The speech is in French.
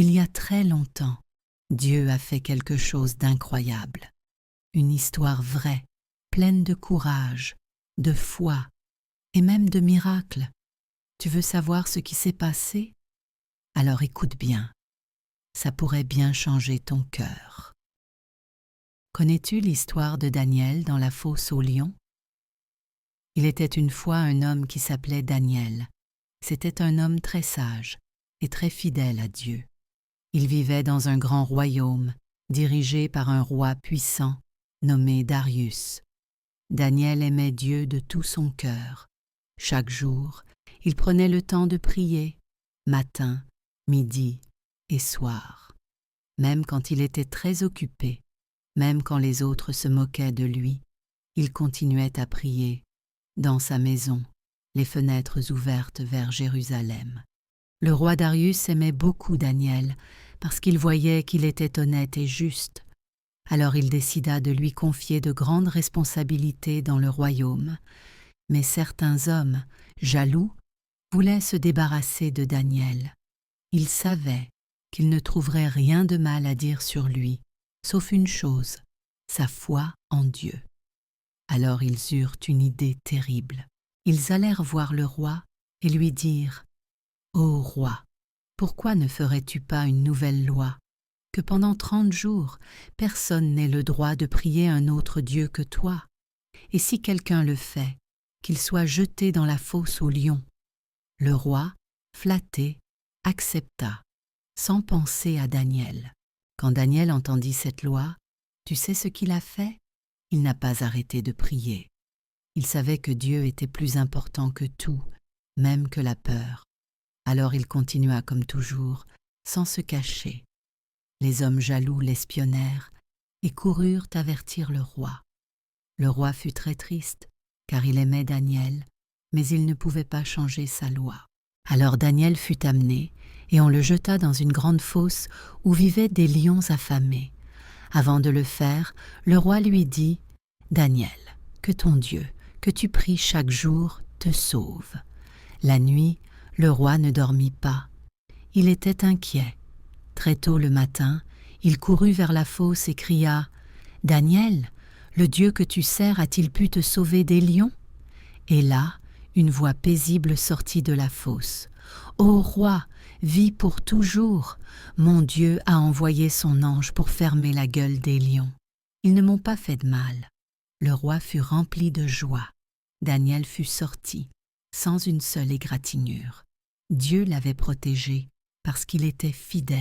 Il y a très longtemps, Dieu a fait quelque chose d'incroyable. Une histoire vraie, pleine de courage, de foi et même de miracles. Tu veux savoir ce qui s'est passé? Alors écoute bien, ça pourrait bien changer ton cœur. Connais-tu l'histoire de Daniel dans la fosse aux lions? Il était une fois un homme qui s'appelait Daniel. C'était un homme très sage et très fidèle à Dieu. Il vivait dans un grand royaume, dirigé par un roi puissant, nommé Darius. Daniel aimait Dieu de tout son cœur. Chaque jour, il prenait le temps de prier, matin, midi et soir. Même quand il était très occupé, même quand les autres se moquaient de lui, il continuait à prier, dans sa maison, les fenêtres ouvertes vers Jérusalem. Le roi Darius aimait beaucoup Daniel, parce qu'il voyait qu'il était honnête et juste. Alors il décida de lui confier de grandes responsabilités dans le royaume. Mais certains hommes, jaloux, voulaient se débarrasser de Daniel. Ils savaient qu'ils ne trouveraient rien de mal à dire sur lui, sauf une chose, sa foi en Dieu. Alors ils eurent une idée terrible. Ils allèrent voir le roi et lui dirent « Ô roi, pourquoi ne ferais-tu pas une nouvelle loi, que pendant 30 jours, personne n'ait le droit de prier un autre Dieu que toi, et si quelqu'un le fait, qu'il soit jeté dans la fosse aux lions. » Le roi, flatté, accepta, sans penser à Daniel. Quand Daniel entendit cette loi, tu sais ce qu'il a fait? Il n'a pas arrêté de prier. Il savait que Dieu était plus important que tout, même que la peur. Alors il continua comme toujours, sans se cacher. Les hommes jaloux l'espionnèrent et coururent avertir le roi. Le roi fut très triste, car il aimait Daniel, mais il ne pouvait pas changer sa loi. Alors Daniel fut amené, et on le jeta dans une grande fosse où vivaient des lions affamés. Avant de le faire, le roi lui dit « Daniel, que ton Dieu, que tu pries chaque jour, te sauve. » La nuit, le roi ne dormit pas. Il était inquiet. Très tôt le matin, il courut vers la fosse et cria « Daniel, le Dieu que tu sers a-t-il pu te sauver des lions ?» Et là, une voix paisible sortit de la fosse. « Ô roi, vis pour toujours. Mon Dieu a envoyé son ange pour fermer la gueule des lions. Ils ne m'ont pas fait de mal. » Le roi fut rempli de joie. Daniel fut sorti, sans une seule égratignure. Dieu l'avait protégé parce qu'il était fidèle